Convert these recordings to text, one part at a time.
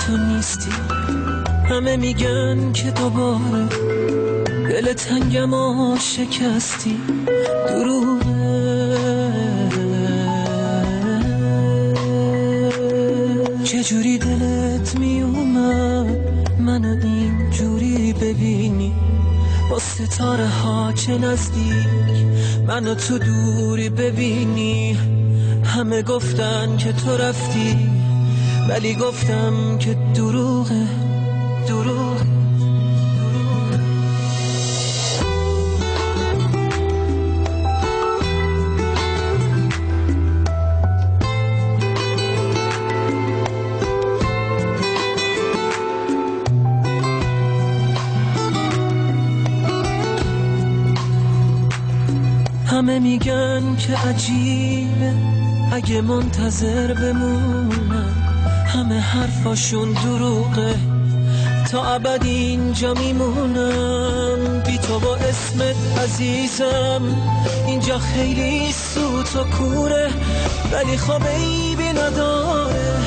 تو نیستی. همه میگن که دوباره دل تنگم و شکستی. دروغه، چجوری دلت میومد منو اینجوری ببینی؟ با ستاره ها چه نزدیک منو تو دوری ببینی. همه گفتن که تو رفتی ولی گفتم که دروغه، دروغه. همه میگن که عجیبه اگه منتظر بمونم، همه حرفاشون دروغه، تا ابد اینجا میمونم بی تو با اسمت عزیزم. اینجا خیلی سوت و کوره ولی خب عیبی نداره،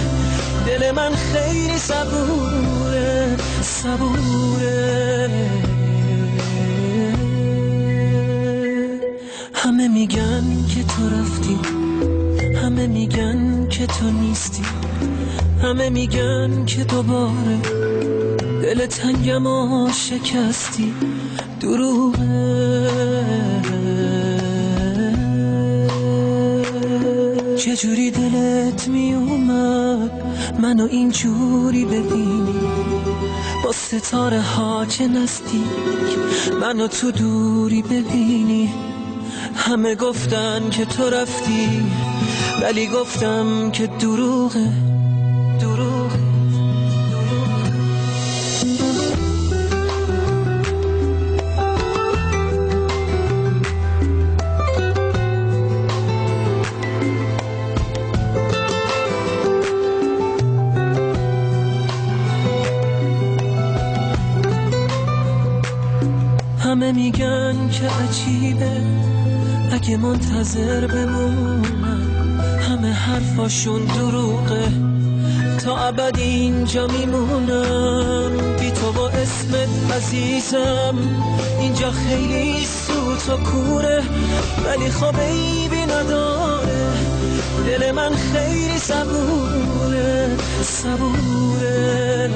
دل من خیلی صبوره، صبوره. همه میگن که تو رفتی، همه میگن که تو نیستی، همه میگن که دوباره دل تنگم و شکستی. دروغه، چجوری دلت میومد منو اینجوری ببینی؟ با ستاره ها چه نزدیک منو تو دوری ببینی. همه گفتن که تو رفتی ولی گفتم که دروغه، دروغه. همه میگن که عجیبه اگه منتظر بمونم، همه حرفاشون دروغه، تا ابد اینجا میمونم بی تو با اسمت عزیزم. اینجا خیلی سوت و کوره ولی خب عیبی نداره، دل من خیلی صبوره، صبوره.